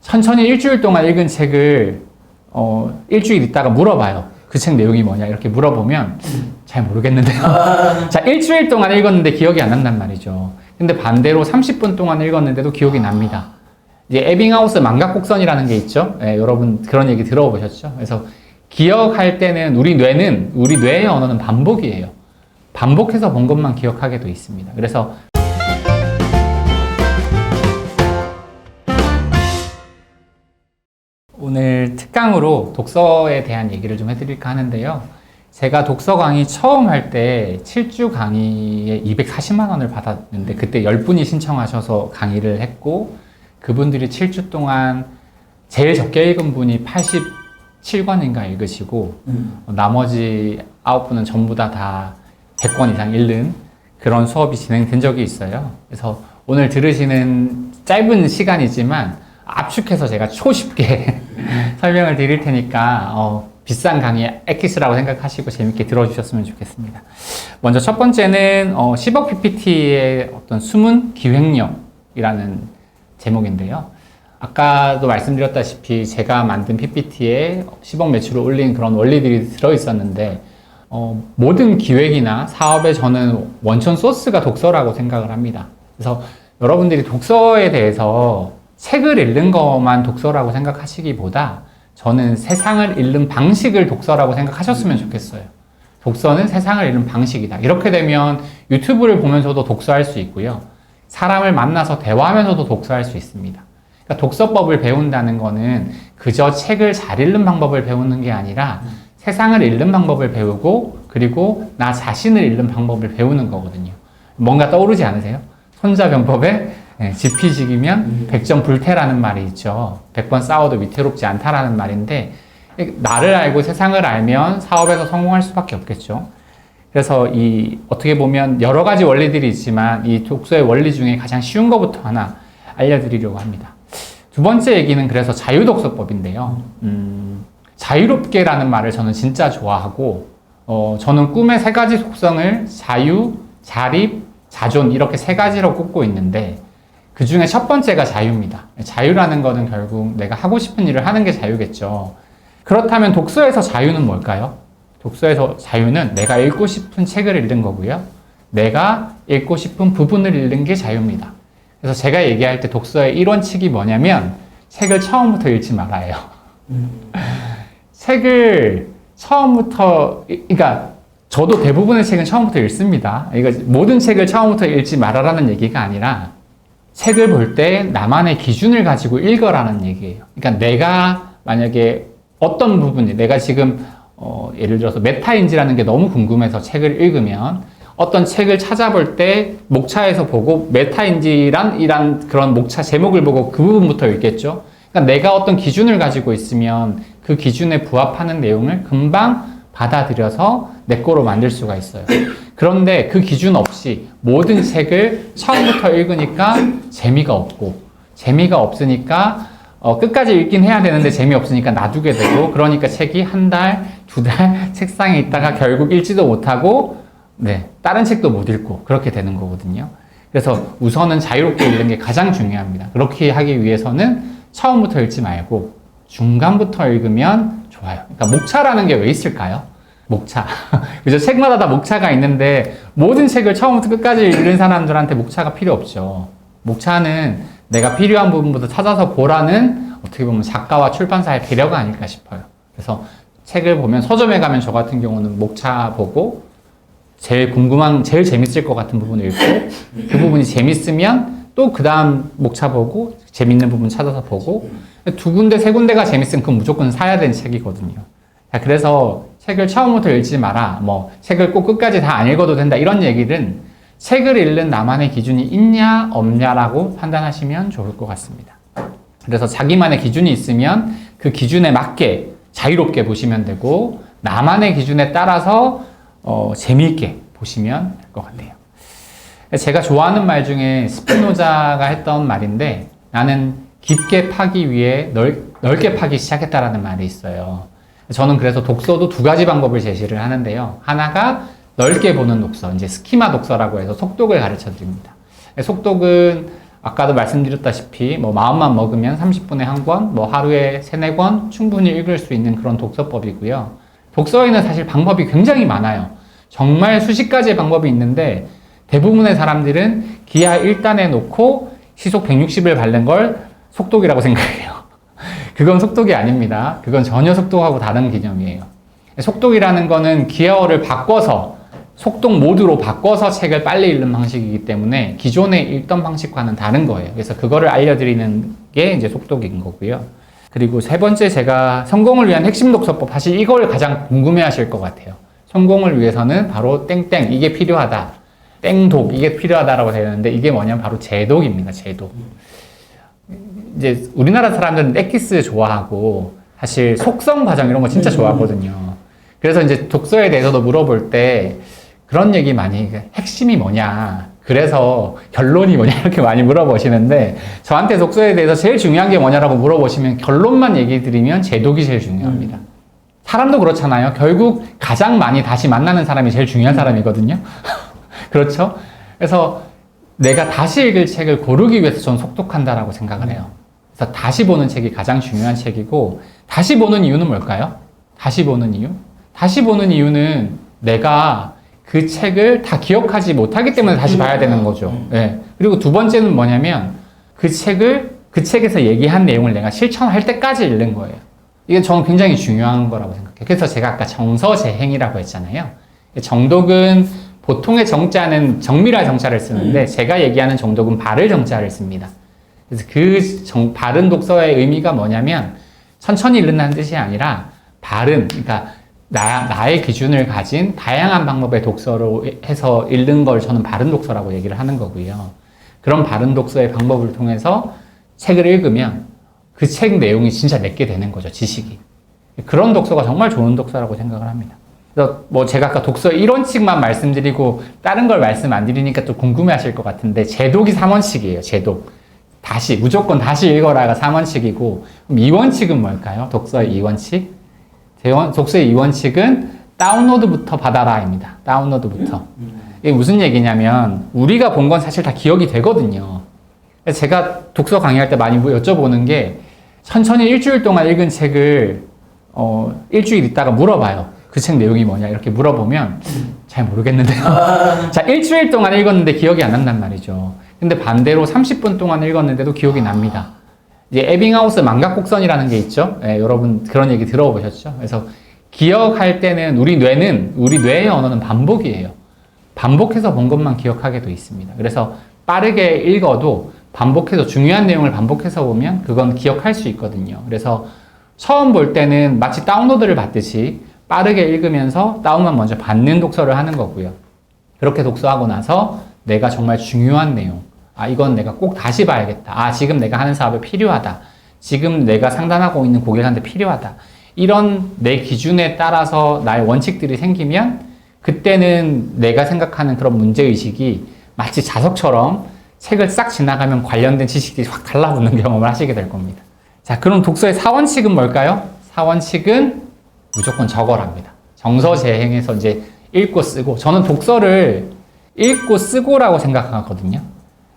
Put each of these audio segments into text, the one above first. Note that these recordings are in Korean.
천천히 일주일 동안 읽은 책을 일주일 있다가 물어봐요. 그 책 내용이 뭐냐 이렇게 물어보면 잘 모르겠는데요. 자, 일주일 동안 읽었는데 기억이 안 난단 말이죠. 근데 반대로 30분 동안 읽었는데도 기억이 납니다. 이제 에빙하우스 망각곡선이라는 게 있죠. 여러분 그런 얘기 들어보셨죠? 그래서 기억할 때는 우리 뇌의 언어는 반복이에요. 반복해서 본 것만 기억하게 돼 있습니다. 그래서 오늘 특강으로 독서에 대한 얘기를 좀 해드릴까 하는데요. 제가 독서 강의 처음 할 때 7주 강의에 240만 원을 받았는데 그때 10분이 신청하셔서 강의를 했고 그분들이 7주 동안 제일 적게 읽은 분이 87권인가 읽으시고 나머지 9분은 전부 다 100권 이상 읽는 그런 수업이 진행된 적이 있어요. 그래서 오늘 들으시는 짧은 시간이지만 압축해서 제가 초쉽게 설명을 드릴 테니까 비싼 강의 엑기스라고 생각하시고 재밌게 들어주셨으면 좋겠습니다. 먼저 첫 번째는 10억 PPT의 어떤 숨은 기획력이라는 제목인데요. 아까도 말씀드렸다시피 제가 만든 PPT에 10억 매출을 올린 그런 원리들이 들어있었는데 모든 기획이나 사업에 저는 원천 소스가 독서라고 생각을 합니다. 그래서 여러분들이 독서에 대해서 책을 읽는 것만 독서라고 생각하시기보다 저는 세상을 읽는 방식을 독서라고 생각하셨으면 좋겠어요. 독서는 세상을 읽는 방식이다. 이렇게 되면 유튜브를 보면서도 독서할 수 있고요. 사람을 만나서 대화하면서도 독서할 수 있습니다. 그러니까 독서법을 배운다는 거는 그저 책을 잘 읽는 방법을 배우는 게 아니라 세상을 읽는 방법을 배우고 그리고 나 자신을 읽는 방법을 배우는 거거든요. 뭔가 떠오르지 않으세요? 손자병법에 지피지기면 100점 불태라는 말이 있죠. 100번 싸워도 위태롭지 않다라는 말인데 나를 알고 세상을 알면 사업에서 성공할 수밖에 없겠죠. 그래서 어떻게 보면 여러 가지 원리들이 있지만 이 독서의 원리 중에 가장 쉬운 것부터 하나 알려드리려고 합니다. 두 번째 얘기는 그래서 자유독서법인데요. 자유롭게라는 말을 저는 진짜 좋아하고 저는 꿈의 세 가지 속성을 자유, 자립, 자존 이렇게 세 가지로 꼽고 있는데 그 중에 첫 번째가 자유입니다. 자유라는 것은 결국 내가 하고 싶은 일을 하는 게 자유겠죠. 그렇다면 독서에서 자유는 뭘까요? 독서에서 자유는 내가 읽고 싶은 책을 읽는 거고요. 내가 읽고 싶은 부분을 읽는 게 자유입니다. 그래서 제가 얘기할 때 독서의 1원칙이 뭐냐면 책을 처음부터 읽지 말아요. 책을 처음부터, 그러니까 저도 대부분의 책은 처음부터 읽습니다. 모든 책을 처음부터 읽지 말아라는 얘기가 아니라 책을 볼 때 나만의 기준을 가지고 읽어라는 얘기예요. 그러니까 내가 만약에 어떤 부분이 내가 지금 예를 들어서 메타인지라는 게 너무 궁금해서 책을 읽으면 어떤 책을 찾아볼 때 목차에서 보고 메타인지란 그런 목차 제목을 보고 그 부분부터 읽겠죠. 그러니까 내가 어떤 기준을 가지고 있으면 그 기준에 부합하는 내용을 금방 받아들여서 내 거로 만들 수가 있어요. 그런데 그 기준 없이 모든 책을 처음부터 읽으니까 재미가 없고 재미가 없으니까 끝까지 읽긴 해야 되는데 재미없으니까 놔두게 되고 그러니까 책이 한 달, 두 달 책상에 있다가 결국 읽지도 못하고 다른 책도 못 읽고 그렇게 되는 거거든요. 그래서 우선은 자유롭게 읽는 게 가장 중요합니다. 그렇게 하기 위해서는 처음부터 읽지 말고 중간부터 읽으면 좋아요. 그러니까 목차라는 게 왜 있을까요? 목차. 그죠? 책마다 다 목차가 있는데 모든 책을 처음부터 끝까지 읽는 사람들한테 목차가 필요 없죠. 목차는 내가 필요한 부분부터 찾아서 보라는 어떻게 보면 작가와 출판사의 배려가 아닐까 싶어요. 그래서 책을 보면 서점에 가면 저 같은 경우는 목차 보고 제일 궁금한, 제일 재밌을 것 같은 부분을 읽고 그 부분이 재밌으면 또 그 다음 목차 보고 재밌는 부분 찾아서 보고 두 군데, 세 군데가 재밌으면 그건 무조건 사야 되는 책이거든요. 그래서 책을 처음부터 읽지 마라. 책을 꼭 끝까지 다 안 읽어도 된다. 이런 얘기는 책을 읽는 나만의 기준이 있냐, 없냐라고 판단하시면 좋을 것 같습니다. 그래서 자기만의 기준이 있으면 그 기준에 맞게 자유롭게 보시면 되고, 나만의 기준에 따라서 재미있게 보시면 될 것 같아요. 제가 좋아하는 말 중에 스피노자가 했던 말인데, 나는 깊게 파기 위해 넓게 파기 시작했다라는 말이 있어요. 저는 그래서 독서도 두 가지 방법을 제시를 하는데요. 하나가 넓게 보는 독서, 이제 스키마 독서라고 해서 속독을 가르쳐 드립니다. 속독은 아까도 말씀드렸다시피 뭐 마음만 먹으면 30분에 한 권, 뭐 하루에 3, 4권 충분히 읽을 수 있는 그런 독서법이고요. 독서에는 사실 방법이 굉장히 많아요. 정말 수십 가지의 방법이 있는데 대부분의 사람들은 기하 1단에 놓고 시속 160을 밟는 걸 속독이라고 생각해요. 그건 속독이 아닙니다. 그건 전혀 속독하고 다른 개념이에요. 속독이라는 거는 기하어를 바꿔서 속독 모드로 바꿔서 책을 빨리 읽는 방식이기 때문에 기존에 읽던 방식과는 다른 거예요. 그래서 그거를 알려드리는 게 이제 속독인 거고요. 그리고 세 번째 제가 성공을 위한 핵심 독서법, 사실 이걸 가장 궁금해 하실 것 같아요. 성공을 위해서는 바로 땡땡 이게 필요하다. 땡독 이게 필요하다라고 되는데 이게 뭐냐면 바로 제독입니다. 제독. 이제 우리나라 사람들은 엑기스 좋아하고 사실 속성 과정 이런 거 진짜 좋아하거든요. 그래서 이제 독서에 대해서도 물어볼 때 그런 얘기 많이, 핵심이 뭐냐, 그래서 결론이 뭐냐 이렇게 많이 물어보시는데 저한테 독서에 대해서 제일 중요한 게 뭐냐라고 물어보시면 결론만 얘기 드리면 제독이 제일 중요합니다. 사람도 그렇잖아요. 결국 가장 많이 다시 만나는 사람이 제일 중요한 사람이거든요. 그렇죠? 그래서 내가 다시 읽을 책을 고르기 위해서 저는 속독한다라고 생각을 해요. 그래서 다시 보는 책이 가장 중요한 책이고, 다시 보는 이유는 뭘까요? 다시 보는 이유? 다시 보는 이유는 내가 그 책을 다 기억하지 못하기 때문에 다시 봐야 되는 거죠. 네. 그리고 두 번째는 뭐냐면 그 책에서 얘기한 내용을 내가 실천할 때까지 읽는 거예요. 이게 저는 굉장히 중요한 거라고 생각해요. 그래서 제가 아까 정서재행이라고 했잖아요. 정독은 보통의 정자는 정밀할 정자를 쓰는데 제가 얘기하는 정독은 바를 정자를 씁니다. 그래서 바른 독서의 의미가 뭐냐면 천천히 읽는다는 뜻이 아니라 바른, 그러니까 나의 기준을 가진 다양한 방법의 독서로 해서 읽는 걸 저는 바른 독서라고 얘기를 하는 거고요. 그런 바른 독서의 방법을 통해서 책을 읽으면 그 책 내용이 진짜 내게 되는 거죠, 지식이. 그런 독서가 정말 좋은 독서라고 생각을 합니다. 그래서 뭐 제가 아까 독서 1원칙만 말씀드리고 다른 걸 말씀 안 드리니까 또 궁금해 하실 것 같은데 제독이 3원칙이에요, 제독. 무조건 다시 읽어라가 3원칙이고 그럼 2원칙은 뭘까요? 독서의 2원칙? 독서의 2원칙은 다운로드부터 받아라입니다. 다운로드부터. 이게 무슨 얘기냐면 우리가 본 건 사실 다 기억이 되거든요. 제가 독서 강의할 때 많이 여쭤보는 게 천천히 일주일 동안 읽은 책을 일주일 있다가 물어봐요. 그 책 내용이 뭐냐 이렇게 물어보면 잘 모르겠는데요. 자, 일주일 동안 읽었는데 기억이 안 난단 말이죠. 근데 반대로 30분 동안 읽었는데도 기억이 납니다. 이제 에빙하우스 망각곡선이라는 게 있죠. 네, 여러분 그런 얘기 들어보셨죠? 그래서 기억할 때는 우리 뇌의 언어는 반복이에요. 반복해서 본 것만 기억하게 돼 있습니다. 그래서 빠르게 읽어도 반복해서 중요한 내용을 반복해서 보면 그건 기억할 수 있거든요. 그래서 처음 볼 때는 마치 다운로드를 받듯이 빠르게 읽으면서 다운만 먼저 받는 독서를 하는 거고요. 그렇게 독서하고 나서 내가 정말 중요한 내용, 이건 내가 꼭 다시 봐야겠다. 지금 내가 하는 사업에 필요하다. 지금 내가 상담하고 있는 고객한테 필요하다. 이런 내 기준에 따라서 나의 원칙들이 생기면 그때는 내가 생각하는 그런 문제의식이 마치 자석처럼 책을 싹 지나가면 관련된 지식들이 확 달라붙는 경험을 하시게 될 겁니다. 자, 그럼 독서의 4원칙은 뭘까요? 4원칙은 무조건 적어랍니다. 정서재행에서 이제 읽고 쓰고, 저는 독서를 읽고 쓰고라고 생각하거든요.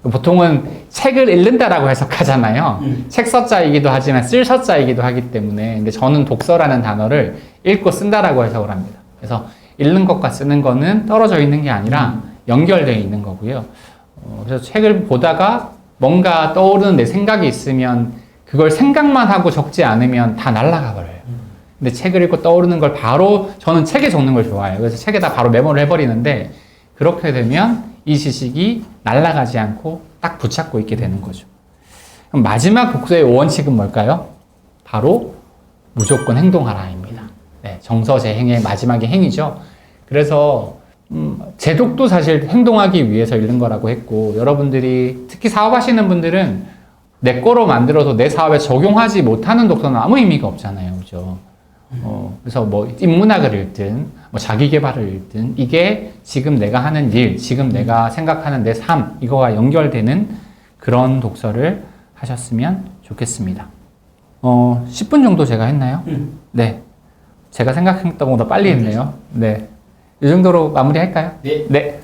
보통은 책을 읽는다라고 해석하잖아요. 책 서자이기도 하지만 쓸 서자이기도 하기 때문에. 근데 저는 독서라는 단어를 읽고 쓴다라고 해석을 합니다. 그래서 읽는 것과 쓰는 거는 떨어져 있는 게 아니라 연결되어 있는 거고요. 그래서 책을 보다가 뭔가 떠오르는 내 생각이 있으면 그걸 생각만 하고 적지 않으면 다 날아가 버려요. 근데 책을 읽고 떠오르는 걸 바로, 저는 책에 적는 걸 좋아해요. 그래서 책에다 바로 메모를 해버리는데 그렇게 되면 이 지식이 날아가지 않고 딱 붙잡고 있게 되는 거죠. 그럼 마지막 독서의 5원칙은 뭘까요? 바로 무조건 행동하라입니다. 네, 정서재행의 마지막의 행이죠. 그래서 제독도 사실 행동하기 위해서 읽는 거라고 했고, 여러분들이 특히 사업하시는 분들은 내 거로 만들어서 내 사업에 적용하지 못하는 독서는 아무 의미가 없잖아요. 그죠? 그래서 뭐 인문학을 읽든 뭐 자기계발을 읽든 이게 지금 내가 하는 일, 지금 내가 생각하는 내 삶, 이거와 연결되는 그런 독서를 하셨으면 좋겠습니다. 10분 정도 제가 했나요? 네. 제가 생각했던 것보다 빨리 했네요. 네. 이 정도로 마무리할까요? 네. 네.